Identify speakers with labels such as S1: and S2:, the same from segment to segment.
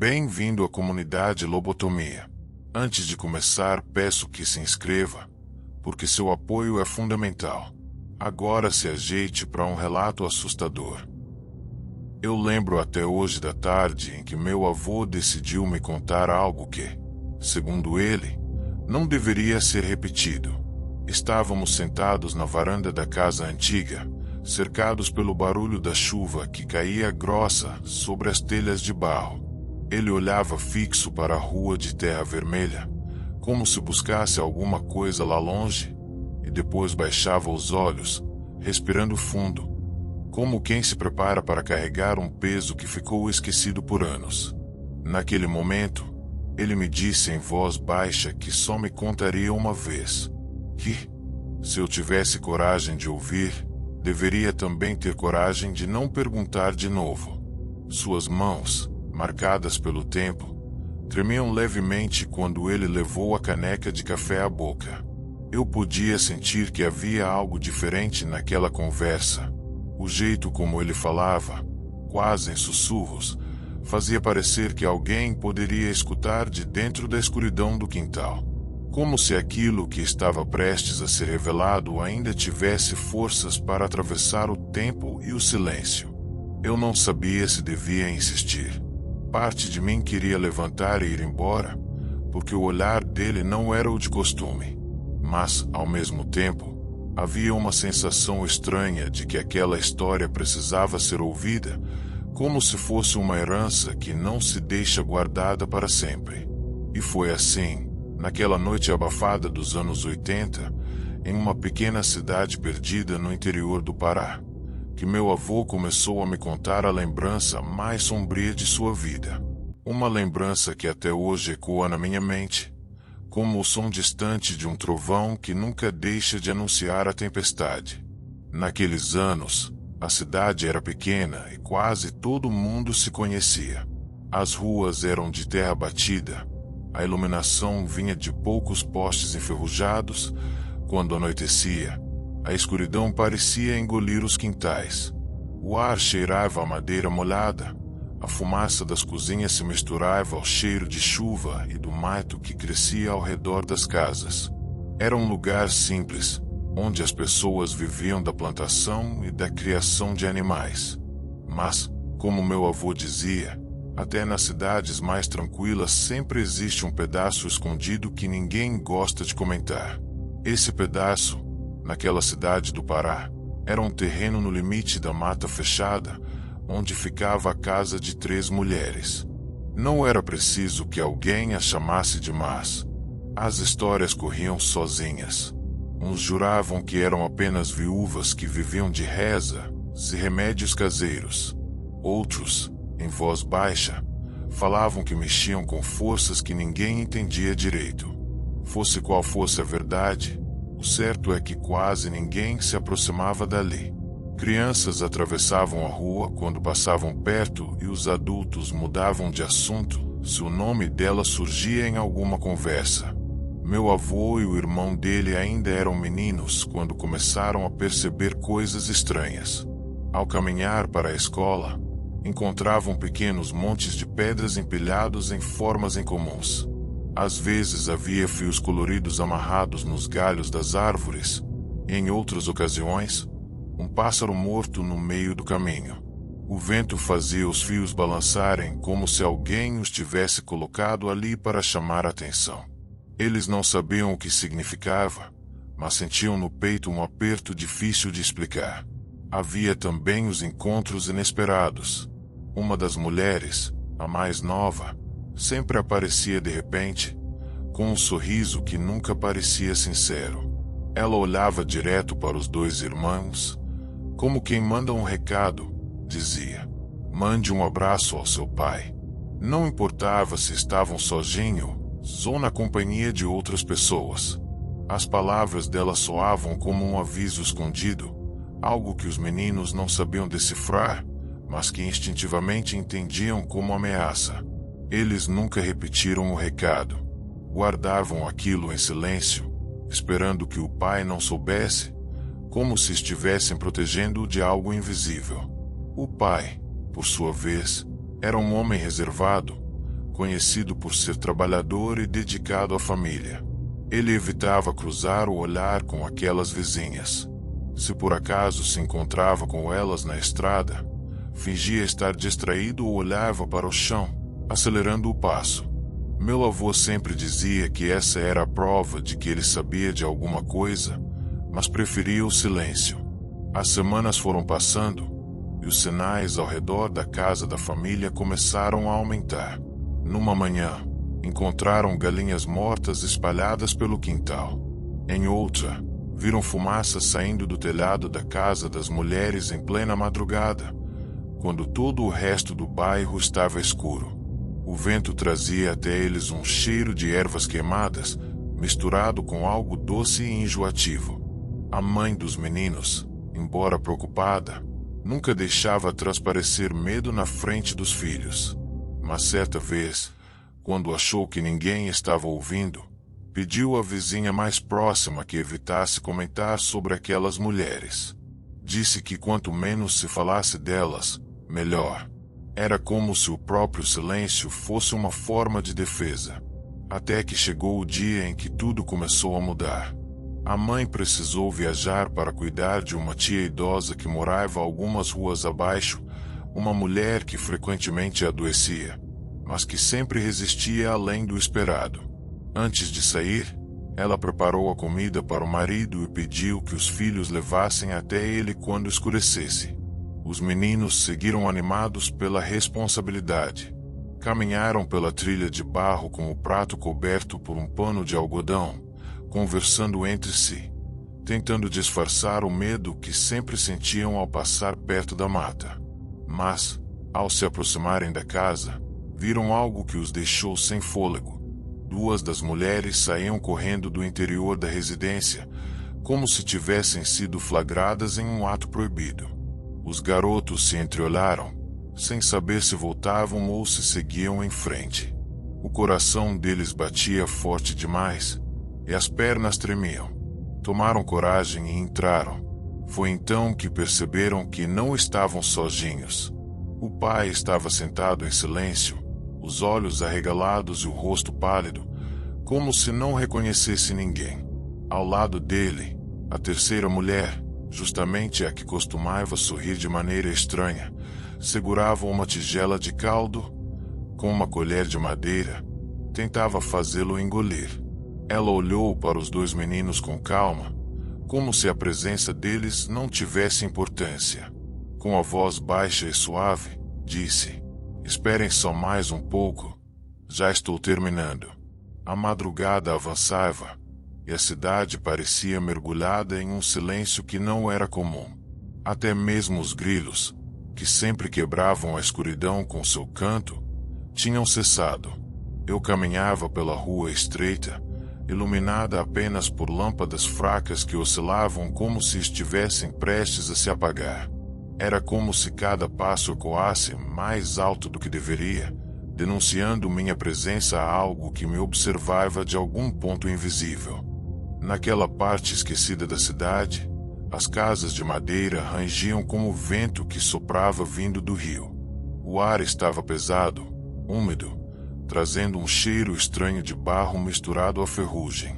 S1: Bem-vindo à comunidade Lobotomia. Antes de começar, peço que se inscreva, porque seu apoio é fundamental. Agora se ajeite para um relato assustador. Eu lembro até hoje da tarde em que meu avô decidiu me contar algo que, segundo ele, não deveria ser repetido. Estávamos sentados na varanda da casa antiga, cercados pelo barulho da chuva que caía grossa sobre as telhas de barro. Ele olhava fixo para a rua de terra vermelha, como se buscasse alguma coisa lá longe, e depois baixava os olhos, respirando fundo, como quem se prepara para carregar um peso que ficou esquecido por anos. Naquele momento, ele me disse em voz baixa que só me contaria uma vez, que, se eu tivesse coragem de ouvir, deveria também ter coragem de não perguntar de novo. Suas mãos, marcadas pelo tempo, tremiam levemente quando ele levou a caneca de café à boca. Eu podia sentir que havia algo diferente naquela conversa. O jeito como ele falava, quase em sussurros, fazia parecer que alguém poderia escutar de dentro da escuridão do quintal. Como se aquilo que estava prestes a ser revelado ainda tivesse forças para atravessar o tempo e o silêncio. Eu não sabia se devia insistir. Parte de mim queria levantar e ir embora, porque o olhar dele não era o de costume. Mas, ao mesmo tempo, havia uma sensação estranha de que aquela história precisava ser ouvida, como se fosse uma herança que não se deixa guardada para sempre. E foi assim, naquela noite abafada dos anos 80, em uma pequena cidade perdida no interior do Pará, que meu avô começou a me contar a lembrança mais sombria de sua vida. Uma lembrança que até hoje ecoa na minha mente, como o som distante de um trovão que nunca deixa de anunciar a tempestade. Naqueles anos, a cidade era pequena e quase todo mundo se conhecia. As ruas eram de terra batida, a iluminação vinha de poucos postes enferrujados. Quando anoitecia, a escuridão parecia engolir os quintais. O ar cheirava a madeira molhada, a fumaça das cozinhas se misturava ao cheiro de chuva e do mato que crescia ao redor das casas. Era um lugar simples, onde as pessoas viviam da plantação e da criação de animais. Mas, como meu avô dizia, até nas cidades mais tranquilas sempre existe um pedaço escondido que ninguém gosta de comentar. Esse pedaço, naquela cidade do Pará, era um terreno no limite da mata fechada, onde ficava a casa de 3 mulheres. Não era preciso que alguém as chamasse de más. As histórias corriam sozinhas. Uns juravam que eram apenas viúvas que viviam de reza e remédios caseiros. Outros, em voz baixa, falavam que mexiam com forças que ninguém entendia direito. Fosse qual fosse a verdade, o certo é que quase ninguém se aproximava dali. Crianças atravessavam a rua quando passavam perto e os adultos mudavam de assunto se o nome dela surgia em alguma conversa. Meu avô e o irmão dele ainda eram meninos quando começaram a perceber coisas estranhas. Ao caminhar para a escola, encontravam pequenos montes de pedras empilhados em formas incomuns. Às vezes havia fios coloridos amarrados nos galhos das árvores, e em outras ocasiões, um pássaro morto no meio do caminho. O vento fazia os fios balançarem como se alguém os tivesse colocado ali para chamar a atenção. Eles não sabiam o que significava, mas sentiam no peito um aperto difícil de explicar. Havia também os encontros inesperados. Uma das mulheres, a mais nova, sempre aparecia de repente, com um sorriso que nunca parecia sincero. Ela olhava direto para os 2 irmãos, como quem manda um recado, dizia: "Mande um abraço ao seu pai." Não importava se estavam sozinhos ou na companhia de outras pessoas. As palavras dela soavam como um aviso escondido, algo que os meninos não sabiam decifrar, mas que instintivamente entendiam como ameaça. Eles nunca repetiram o recado. Guardavam aquilo em silêncio, esperando que o pai não soubesse, como se estivessem protegendo-o de algo invisível. O pai, por sua vez, era um homem reservado, conhecido por ser trabalhador e dedicado à família. Ele evitava cruzar o olhar com aquelas vizinhas. Se por acaso se encontrava com elas na estrada, fingia estar distraído ou olhava para o chão, acelerando o passo. Meu avô sempre dizia que essa era a prova de que ele sabia de alguma coisa, mas preferia o silêncio. As semanas foram passando, e os sinais ao redor da casa da família começaram a aumentar. Numa manhã, encontraram galinhas mortas espalhadas pelo quintal. Em outra, viram fumaça saindo do telhado da casa das mulheres em plena madrugada, quando todo o resto do bairro estava escuro. O vento trazia até eles um cheiro de ervas queimadas, misturado com algo doce e enjoativo. A mãe dos meninos, embora preocupada, nunca deixava transparecer medo na frente dos filhos. Mas certa vez, quando achou que ninguém estava ouvindo, pediu à vizinha mais próxima que evitasse comentar sobre aquelas mulheres. Disse que quanto menos se falasse delas, melhor. Era como se o próprio silêncio fosse uma forma de defesa. Até que chegou o dia em que tudo começou a mudar. A mãe precisou viajar para cuidar de uma tia idosa que morava algumas ruas abaixo, uma mulher que frequentemente adoecia, mas que sempre resistia além do esperado. Antes de sair, ela preparou a comida para o marido e pediu que os filhos levassem até ele quando escurecesse. Os meninos seguiram animados pela responsabilidade. Caminharam pela trilha de barro com o prato coberto por um pano de algodão, conversando entre si, tentando disfarçar o medo que sempre sentiam ao passar perto da mata. Mas, ao se aproximarem da casa, viram algo que os deixou sem fôlego. Duas das mulheres saíam correndo do interior da residência, como se tivessem sido flagradas em um ato proibido. Os garotos se entreolharam, sem saber se voltavam ou se seguiam em frente. O coração deles batia forte demais, e as pernas tremiam. Tomaram coragem e entraram. Foi então que perceberam que não estavam sozinhos. O pai estava sentado em silêncio, os olhos arregalados e o rosto pálido, como se não reconhecesse ninguém. Ao lado dele, a terceira mulher, justamente a que costumava sorrir de maneira estranha, segurava uma tigela de caldo. Com uma colher de madeira, tentava fazê-lo engolir. Ela olhou para os dois meninos com calma, como se a presença deles não tivesse importância. Com a voz baixa e suave, disse: "Esperem só mais um pouco. Já estou terminando." A madrugada avançava, e a cidade parecia mergulhada em um silêncio que não era comum. Até mesmo os grilos, que sempre quebravam a escuridão com seu canto, tinham cessado. Eu caminhava pela rua estreita, iluminada apenas por lâmpadas fracas que oscilavam como se estivessem prestes a se apagar. Era como se cada passo ecoasse mais alto do que deveria, denunciando minha presença a algo que me observava de algum ponto invisível. Naquela parte esquecida da cidade, as casas de madeira rangiam como o vento que soprava vindo do rio. O ar estava pesado, úmido, trazendo um cheiro estranho de barro misturado à ferrugem.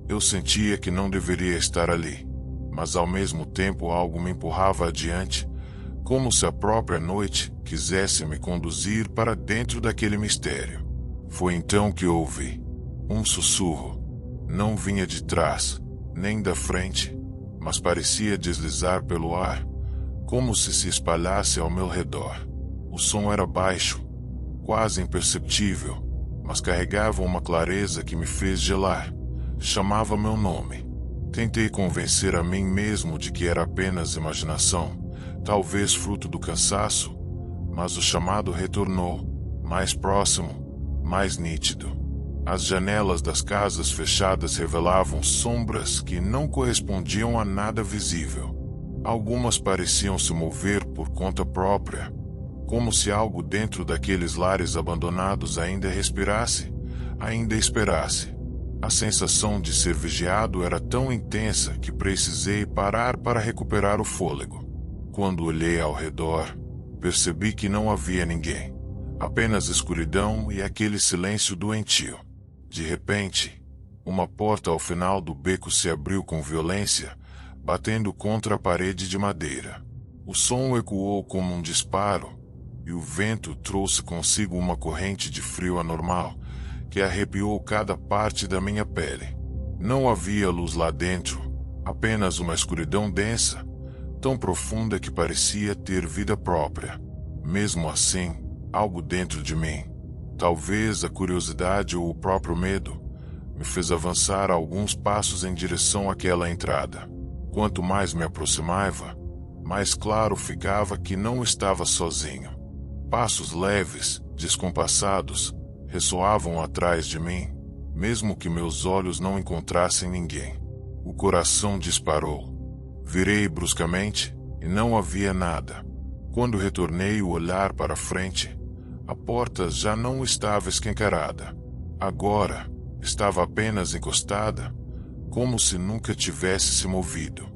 S1: Eu sentia que não deveria estar ali, mas ao mesmo tempo algo me empurrava adiante, como se a própria noite quisesse me conduzir para dentro daquele mistério. Foi então que ouvi um sussurro. Não vinha de trás, nem da frente, mas parecia deslizar pelo ar, como se espalhasse ao meu redor. O som era baixo, quase imperceptível, mas carregava uma clareza que me fez gelar. Chamava meu nome. Tentei convencer a mim mesmo de que era apenas imaginação, talvez fruto do cansaço, mas o chamado retornou, mais próximo, mais nítido. As janelas das casas fechadas revelavam sombras que não correspondiam a nada visível. Algumas pareciam se mover por conta própria, como se algo dentro daqueles lares abandonados ainda respirasse, ainda esperasse. A sensação de ser vigiado era tão intensa que precisei parar para recuperar o fôlego. Quando olhei ao redor, percebi que não havia ninguém. Apenas escuridão e aquele silêncio doentio. De repente, uma porta ao final do beco se abriu com violência, batendo contra a parede de madeira. O som ecoou como um disparo, e o vento trouxe consigo uma corrente de frio anormal, que arrepiou cada parte da minha pele. Não havia luz lá dentro, apenas uma escuridão densa, tão profunda que parecia ter vida própria. Mesmo assim, algo dentro de mim, talvez a curiosidade ou o próprio medo, me fez avançar alguns passos em direção àquela entrada. Quanto mais me aproximava, mais claro ficava que não estava sozinho. Passos leves, descompassados, ressoavam atrás de mim, mesmo que meus olhos não encontrassem ninguém. O coração disparou. Virei bruscamente e não havia nada. Quando retornei o olhar para frente, a porta já não estava escancarada. Agora, estava apenas encostada, como se nunca tivesse se movido.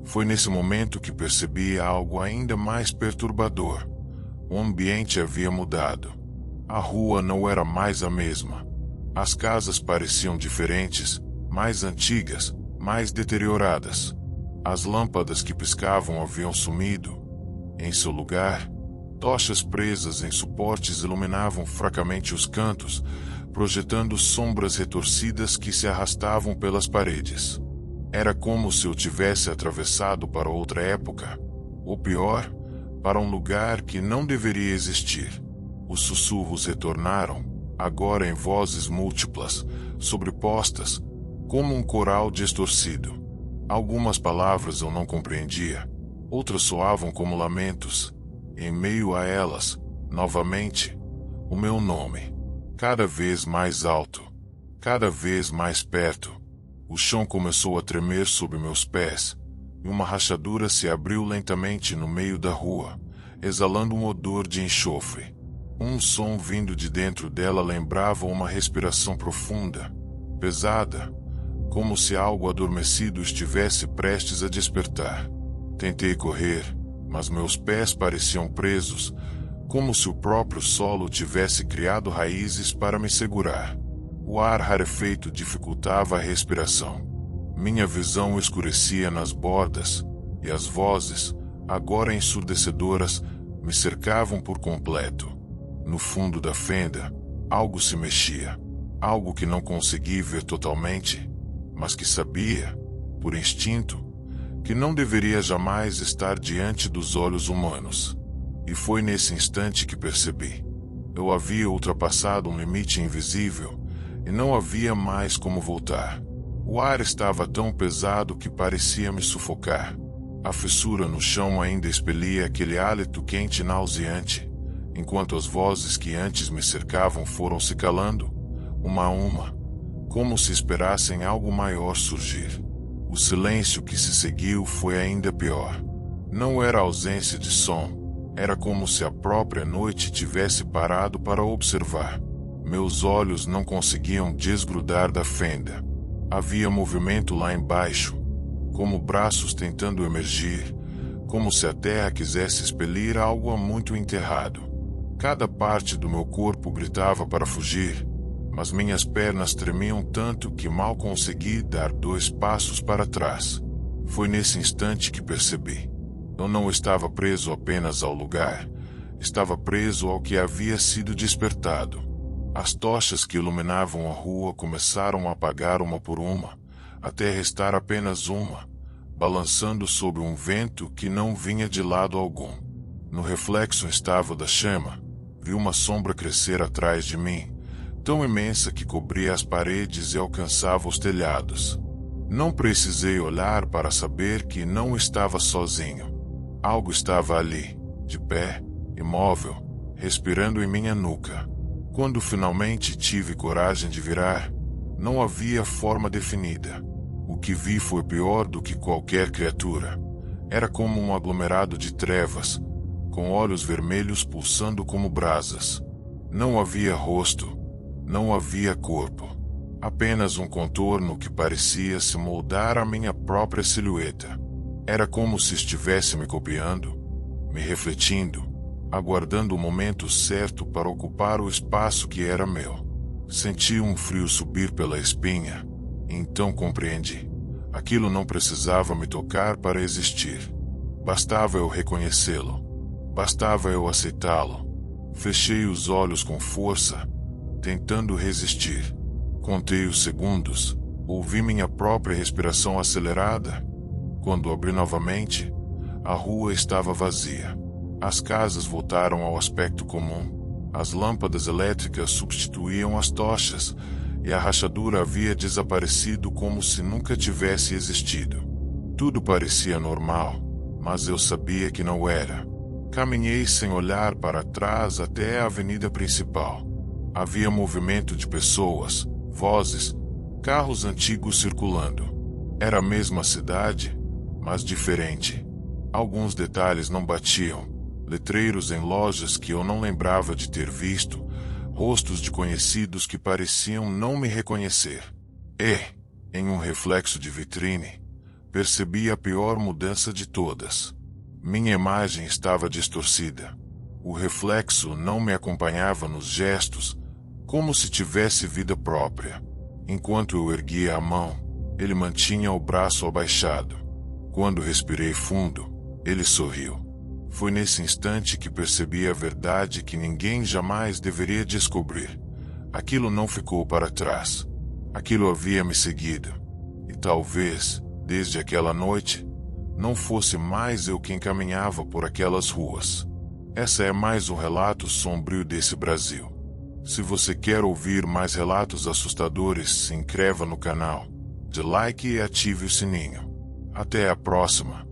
S1: Foi nesse momento que percebi algo ainda mais perturbador. O ambiente havia mudado. A rua não era mais a mesma. As casas pareciam diferentes, mais antigas, mais deterioradas. As lâmpadas que piscavam haviam sumido. Em seu lugar, tochas presas em suportes iluminavam fracamente os cantos, projetando sombras retorcidas que se arrastavam pelas paredes. Era como se eu tivesse atravessado para outra época, ou pior, para um lugar que não deveria existir. Os sussurros retornaram, agora em vozes múltiplas, sobrepostas, como um coral distorcido. Algumas palavras eu não compreendia, outras soavam como lamentos. Em meio a elas, novamente, o meu nome. Cada vez mais alto, cada vez mais perto. O chão começou a tremer sob meus pés, e uma rachadura se abriu lentamente no meio da rua, exalando um odor de enxofre. Um som vindo de dentro dela lembrava uma respiração profunda, pesada, como se algo adormecido estivesse prestes a despertar. Tentei correr, mas meus pés pareciam presos, como se o próprio solo tivesse criado raízes para me segurar. O ar rarefeito dificultava a respiração. Minha visão escurecia nas bordas, e as vozes, agora ensurdecedoras, me cercavam por completo. No fundo da fenda, algo se mexia. Algo que não consegui ver totalmente, mas que sabia, por instinto, que não deveria jamais estar diante dos olhos humanos. E foi nesse instante que percebi. Eu havia ultrapassado um limite invisível e não havia mais como voltar. O ar estava tão pesado que parecia me sufocar. A fissura no chão ainda expelia aquele hálito quente e nauseante, enquanto as vozes que antes me cercavam foram se calando, uma a uma, como se esperassem algo maior surgir. O silêncio que se seguiu foi ainda pior. Não era ausência de som, era como se a própria noite tivesse parado para observar. Meus olhos não conseguiam desgrudar da fenda. Havia movimento lá embaixo, como braços tentando emergir, como se a terra quisesse expelir algo há muito enterrado. Cada parte do meu corpo gritava para fugir, mas minhas pernas tremiam tanto que mal consegui dar 2 passos para trás. Foi nesse instante que percebi. Eu não estava preso apenas ao lugar, estava preso ao que havia sido despertado. As tochas que iluminavam a rua começaram a apagar uma por uma, até restar apenas uma, balançando sob um vento que não vinha de lado algum. No reflexo instável da chama, vi uma sombra crescer atrás de mim, tão imensa que cobria as paredes e alcançava os telhados. Não precisei olhar para saber que não estava sozinho. Algo estava ali, de pé, imóvel, respirando em minha nuca. Quando finalmente tive coragem de virar, não havia forma definida. O que vi foi pior do que qualquer criatura. Era como um aglomerado de trevas, com olhos vermelhos pulsando como brasas. Não havia rosto, não havia corpo. Apenas um contorno que parecia se moldar à minha própria silhueta. Era como se estivesse me copiando, me refletindo, aguardando o momento certo para ocupar o espaço que era meu. Senti um frio subir pela espinha, e então compreendi. Aquilo não precisava me tocar para existir. Bastava eu reconhecê-lo. Bastava eu aceitá-lo. Fechei os olhos com força, tentando resistir. Contei os segundos, ouvi minha própria respiração acelerada. Quando abri novamente, a rua estava vazia. As casas voltaram ao aspecto comum. As lâmpadas elétricas substituíam as tochas, e a rachadura havia desaparecido como se nunca tivesse existido. Tudo parecia normal, mas eu sabia que não era. Caminhei sem olhar para trás até a avenida principal. Havia movimento de pessoas, vozes, carros antigos circulando. Era a mesma cidade, mas diferente. Alguns detalhes não batiam. Letreiros em lojas que eu não lembrava de ter visto, rostos de conhecidos que pareciam não me reconhecer. E, em um reflexo de vitrine, percebi a pior mudança de todas. Minha imagem estava distorcida. O reflexo não me acompanhava nos gestos, como se tivesse vida própria. Enquanto eu erguia a mão, ele mantinha o braço abaixado. Quando respirei fundo, ele sorriu. Foi nesse instante que percebi a verdade que ninguém jamais deveria descobrir. Aquilo não ficou para trás. Aquilo havia me seguido. E talvez, desde aquela noite, não fosse mais eu quem caminhava por aquelas ruas. Essa é mais um relato sombrio desse Brasil. Se você quer ouvir mais relatos assustadores, se inscreva no canal, dê like e ative o sininho. Até a próxima.